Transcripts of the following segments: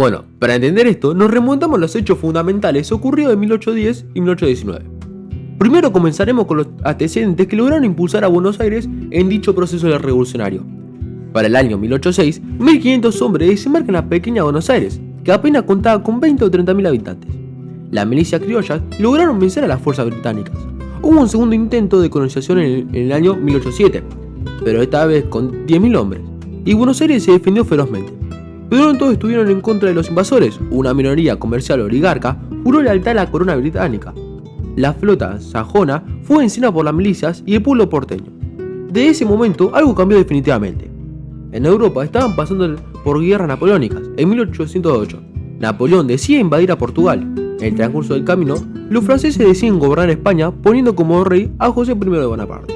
Bueno, para entender esto, nos remontamos a los hechos fundamentales ocurridos en 1810 y 1819. Primero comenzaremos con los antecedentes que lograron impulsar a Buenos Aires en dicho proceso revolucionario. Para el año 1806, 1500 hombres desembarcan en la pequeña Buenos Aires, que apenas contaba con 20 o 30.000 habitantes. Las milicias criollas lograron vencer a las fuerzas británicas. Hubo un segundo intento de colonización en el año 1807, pero esta vez con 10.000 hombres, y Buenos Aires se defendió ferozmente. Pero no todos estuvieron en contra de los invasores. Una minoría comercial oligarca juró lealtad a la corona británica. La flota sajona fue vencida por las milicias y el pueblo porteño. De ese momento algo cambió definitivamente. En Europa estaban pasando por guerras napoleónicas. En 1808, Napoleón decide invadir a Portugal. En el transcurso del camino, los franceses deciden gobernar España poniendo como rey a José I de Bonaparte.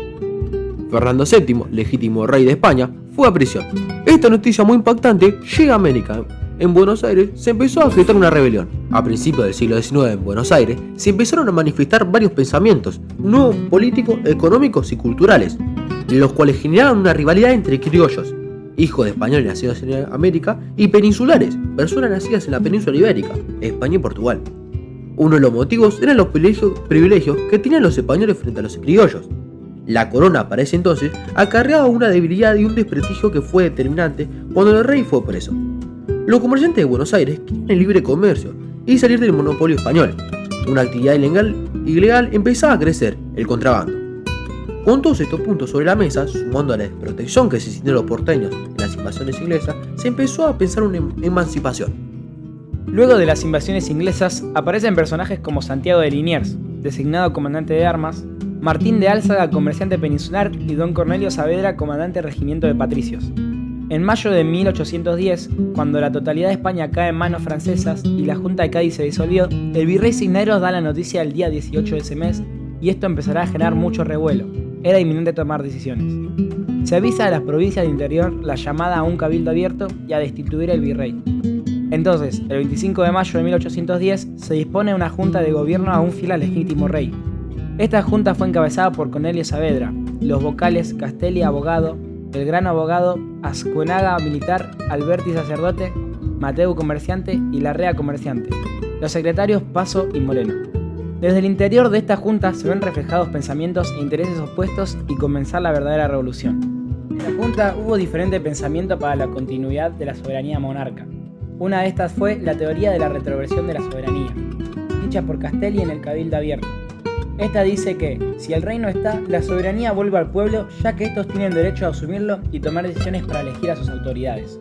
Fernando VII, legítimo rey de España, fue a prisión. Esta noticia muy impactante llega a América. En Buenos Aires se empezó a gestar una rebelión. A principios del siglo XIX en Buenos Aires se empezaron a manifestar varios pensamientos, nuevos políticos, económicos y culturales, los cuales generaron una rivalidad entre criollos, hijos de españoles nacidos en América, y peninsulares, personas nacidas en la península ibérica, España y Portugal. Uno de los motivos eran los privilegios que tenían los españoles frente a los criollos. La corona para ese entonces acarreaba una debilidad y un desprestigio que fue determinante cuando el rey fue preso. Los comerciantes de Buenos Aires querían el libre comercio y salir del monopolio español. Una actividad ilegal empezaba a crecer, el contrabando. Con todos estos puntos sobre la mesa, sumando a la desprotección que se sintieron los porteños en las invasiones inglesas, se empezó a pensar una emancipación. Luego de las invasiones inglesas aparecen personajes como Santiago de Liniers, designado comandante de armas, Martín de Álzaga, comerciante peninsular, y don Cornelio Saavedra, comandante del regimiento de patricios. En mayo de 1810, cuando la totalidad de España cae en manos francesas y la Junta de Cádiz se disolvió, el virrey Cisneros da la noticia el día 18 de ese mes y esto empezará a generar mucho revuelo. Era inminente tomar decisiones. Se avisa a las provincias del interior la llamada a un cabildo abierto y a destituir al virrey. Entonces, el 25 de mayo de 1810, se dispone una junta de gobierno aún fiel al legítimo rey. Esta junta fue encabezada por Cornelio Saavedra, los vocales Castelli abogado, Belgrano abogado, Ascuénaga militar, Alberti sacerdote, Mateu comerciante y Larrea comerciante, los secretarios Paso y Moreno. Desde el interior de esta junta se ven reflejados pensamientos e intereses opuestos y comenzar la verdadera revolución. En la junta hubo diferente pensamiento para la continuidad de la soberanía monarca. Una de estas fue la teoría de la retroversión de la soberanía, dicha por Castelli en el Cabildo Abierto. Esta dice que, si el rey no está, la soberanía vuelve al pueblo, ya que estos tienen derecho a asumirlo y tomar decisiones para elegir a sus autoridades.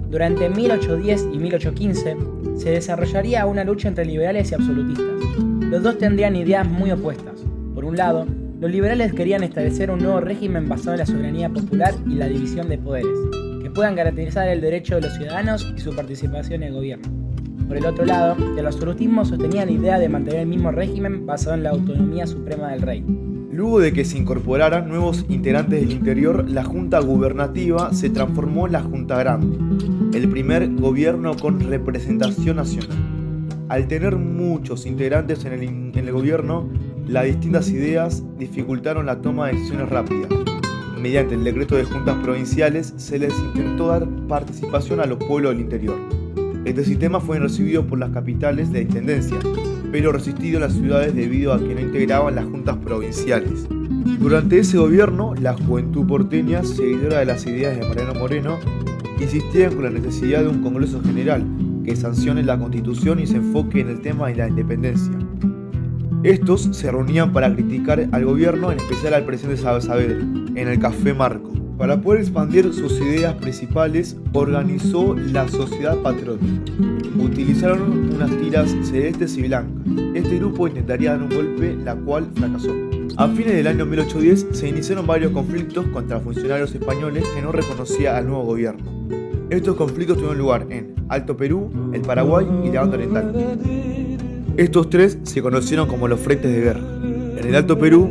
Durante 1810 y 1815 se desarrollaría una lucha entre liberales y absolutistas. Los dos tendrían ideas muy opuestas. Por un lado, los liberales querían establecer un nuevo régimen basado en la soberanía popular y la división de poderes, que puedan garantizar el derecho de los ciudadanos y su participación en el gobierno. Por el otro lado, el absolutismo sostenía la idea de mantener el mismo régimen basado en la autonomía suprema del rey. Luego de que se incorporaran nuevos integrantes del interior, la Junta Gubernativa se transformó en la Junta Grande, el primer gobierno con representación nacional. Al tener muchos integrantes en el gobierno, las distintas ideas dificultaron la toma de decisiones rápidas. Mediante el decreto de juntas provinciales se les intentó dar participación a los pueblos del interior. Este sistema fue recibido por las capitales de intendencia, pero resistido en las ciudades debido a que no integraban las juntas provinciales. Durante ese gobierno, la juventud porteña, seguidora de las ideas de Mariano Moreno, insistía con la necesidad de un Congreso General que sancione la Constitución y se enfoque en el tema de la independencia. Estos se reunían para criticar al gobierno, en especial al presidente Saavedra, en el Café Marco. Para poder expandir sus ideas principales, organizó la Sociedad Patriótica. Utilizaron unas tiras celestes y blancas. Este grupo intentaría dar un golpe, la cual fracasó. A fines del año 1810 se iniciaron varios conflictos contra funcionarios españoles que no reconocían al nuevo gobierno. Estos conflictos tuvieron lugar en Alto Perú, el Paraguay y la Banda Oriental. Estos tres se conocieron como los frentes de guerra. En el Alto Perú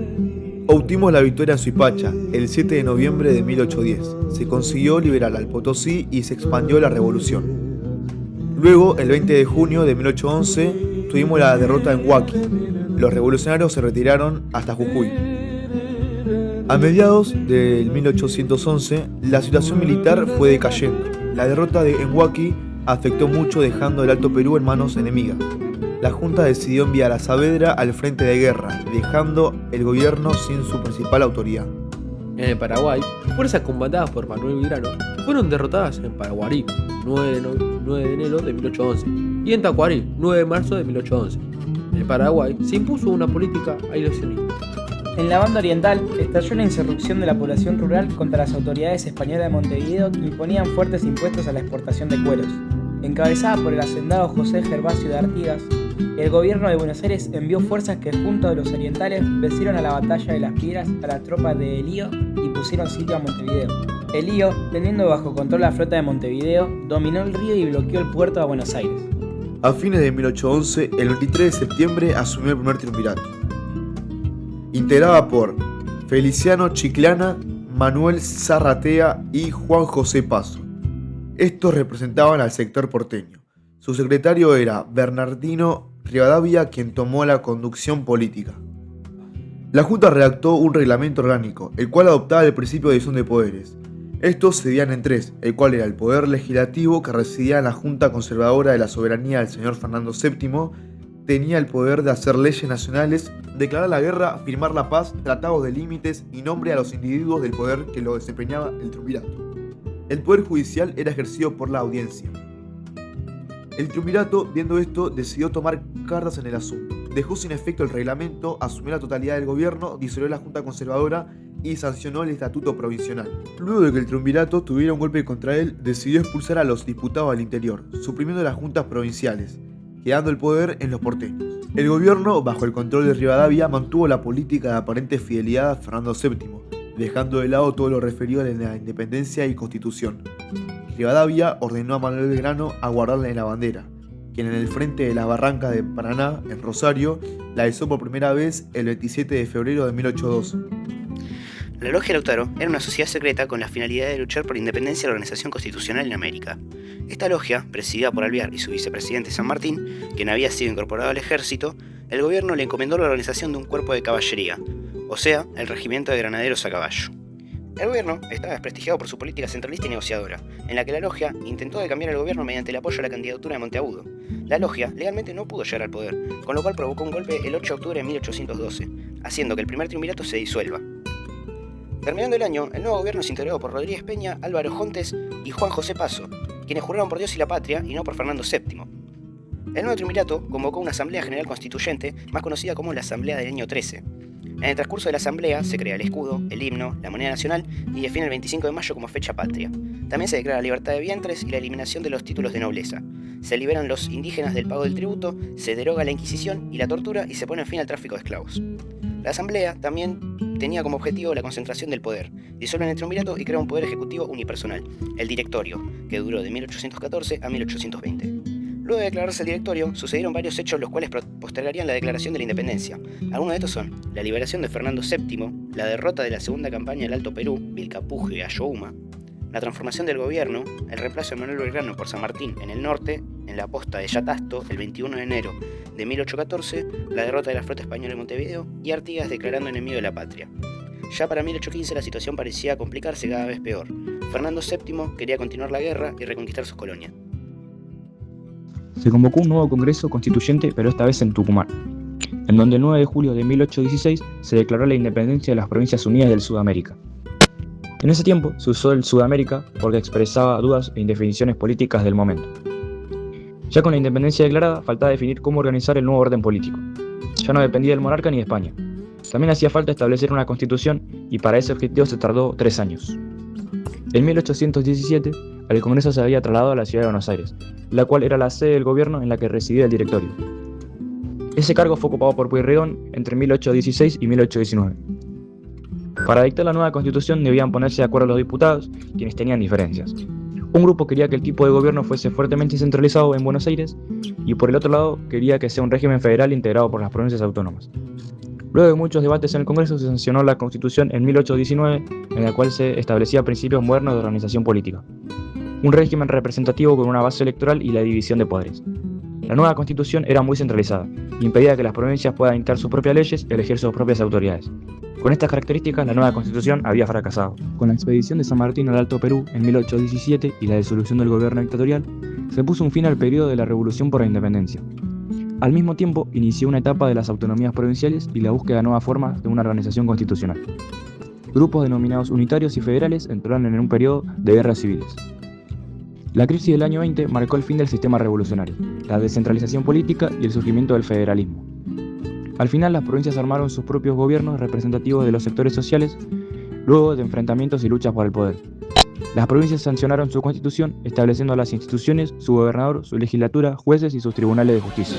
obtuvimos la victoria en Suipacha el 7 de noviembre de 1810. Se consiguió liberar al Potosí y se expandió la revolución. Luego, el 20 de junio de 1811, tuvimos la derrota en Huaki. Los revolucionarios se retiraron hasta Jujuy. A mediados del 1811, la situación militar fue decayendo. La derrota en Huaki afectó mucho, dejando el Alto Perú en manos enemigas. La Junta decidió enviar a Saavedra al frente de guerra, dejando el gobierno sin su principal autoridad. En el Paraguay, fuerzas comandadas por Manuel Belgrano fueron derrotadas en Paraguarí, 9 de enero de 1811, y en Tacuarí, 9 de marzo de 1811. En el Paraguay se impuso una política aislacionista. En la banda oriental estalló una insurrección de la población rural contra las autoridades españolas de Montevideo que imponían fuertes impuestos a la exportación de cueros. Encabezada por el hacendado José Gervasio de Artigas, el gobierno de Buenos Aires envió fuerzas que junto a los orientales vencieron a la batalla de las Piedras a las tropas de Elío y pusieron sitio a Montevideo. Elío, teniendo bajo control la flota de Montevideo, dominó el río y bloqueó el puerto de Buenos Aires. A fines de 1811, el 23 de septiembre asumió el primer triunvirato, integrada por Feliciano Chiclana, Manuel Zarratea y Juan José Paso. Estos representaban al sector porteño. Su secretario era Bernardino Rivadavia, quien tomó la conducción política. La Junta redactó un reglamento orgánico, el cual adoptaba el principio de división de poderes. Estos se dividían en tres, el cual era el poder legislativo, que residía en la Junta Conservadora de la Soberanía del señor Fernando VII, tenía el poder de hacer leyes nacionales, declarar la guerra, firmar la paz, tratados de límites y nombre a los individuos del poder que lo desempeñaba el triunvirato. El poder judicial era ejercido por la audiencia. El triunvirato, viendo esto, decidió tomar cartas en el asunto. Dejó sin efecto el reglamento, asumió la totalidad del gobierno, disolvió la Junta Conservadora y sancionó el Estatuto Provisional. Luego de que el triunvirato tuviera un golpe contra él, decidió expulsar a los diputados del interior, suprimiendo las juntas provinciales, quedando el poder en los porteños. El gobierno, bajo el control de Rivadavia, mantuvo la política de aparente fidelidad a Fernando VII, dejando de lado todo lo referido a la independencia y constitución. Rivadavia ordenó a Manuel Belgrano a guardarla en la bandera, quien en el frente de la barranca de Paraná, en Rosario, la izó por primera vez el 27 de febrero de 1812. La Logia Lautaro era una sociedad secreta con la finalidad de luchar por la independencia de la organización constitucional en América. Esta logia, presidida por Alvear y su vicepresidente San Martín, quien había sido incorporado al ejército, el gobierno le encomendó la organización de un cuerpo de caballería, o sea, el regimiento de granaderos a caballo. El gobierno estaba desprestigiado por su política centralista y negociadora, en la que la logia intentó de cambiar al gobierno mediante el apoyo a la candidatura de Monteagudo. La logia legalmente no pudo llegar al poder, con lo cual provocó un golpe el 8 de octubre de 1812, haciendo que el primer triunvirato se disuelva. Terminando el año, el nuevo gobierno es integrado por Rodríguez Peña, Álvaro Jontes y Juan José Paso, quienes juraron por Dios y la patria y no por Fernando VII. El nuevo triunvirato convocó una Asamblea General Constituyente, más conocida como la Asamblea del año 13. En el transcurso de la asamblea se crea el escudo, el himno, la moneda nacional y define el 25 de mayo como fecha patria. También se declara la libertad de vientres y la eliminación de los títulos de nobleza. Se liberan los indígenas del pago del tributo, se deroga la Inquisición y la tortura y se pone fin al tráfico de esclavos. La asamblea también tenía como objetivo la concentración del poder. Disuelven el triunvirato y crea un poder ejecutivo unipersonal, el directorio, que duró de 1814 a 1820. Luego de declararse el directorio, sucedieron varios hechos los cuales postergarían la declaración de la independencia. Algunos de estos son la liberación de Fernando VII, la derrota de la segunda campaña del Alto Perú, Vilcapugio y Ayohuma, la transformación del gobierno, el reemplazo de Manuel Belgrano por San Martín en el norte, en la posta de Yatasto, el 21 de enero de 1814, la derrota de la flota española en Montevideo y Artigas declarando enemigo de la patria. Ya para 1815 la situación parecía complicarse cada vez peor. Fernando VII quería continuar la guerra y reconquistar sus colonias. Se convocó un nuevo Congreso Constituyente, pero esta vez en Tucumán, en donde el 9 de julio de 1816 se declaró la independencia de las Provincias Unidas del Sudamérica. En ese tiempo se usó el Sudamérica porque expresaba dudas e indefiniciones políticas del momento. Ya con la independencia declarada, faltaba definir cómo organizar el nuevo orden político. Ya no dependía del monarca ni de España. También hacía falta establecer una constitución y para ese objetivo se tardó 3 años. En 1817, el Congreso se había trasladado a la ciudad de Buenos Aires, la cual era la sede del gobierno en la que residía el directorio. Ese cargo fue ocupado por Pueyrredón entre 1816 y 1819. Para dictar la nueva constitución debían ponerse de acuerdo los diputados, quienes tenían diferencias. Un grupo quería que el tipo de gobierno fuese fuertemente centralizado en Buenos Aires y por el otro lado quería que sea un régimen federal integrado por las provincias autónomas. Luego de muchos debates en el Congreso se sancionó la Constitución en 1819, en la cual se establecía principios modernos de organización política. Un régimen representativo con una base electoral y la división de poderes. La nueva Constitución era muy centralizada, y impedía que las provincias puedan dictar sus propias leyes y elegir sus propias autoridades. Con estas características, la nueva Constitución había fracasado. Con la expedición de San Martín al Alto Perú en 1817 y la disolución del gobierno dictatorial, se puso un fin al periodo de la Revolución por la Independencia. Al mismo tiempo, inició una etapa de las autonomías provinciales y la búsqueda de nuevas formas de una organización constitucional. Grupos denominados unitarios y federales entraron en un periodo de guerras civiles. La crisis del año 20 marcó el fin del sistema revolucionario, la descentralización política y el surgimiento del federalismo. Al final, las provincias armaron sus propios gobiernos representativos de los sectores sociales, luego de enfrentamientos y luchas por el poder. Las provincias sancionaron su constitución, estableciendo las instituciones, su gobernador, su legislatura, jueces y sus tribunales de justicia.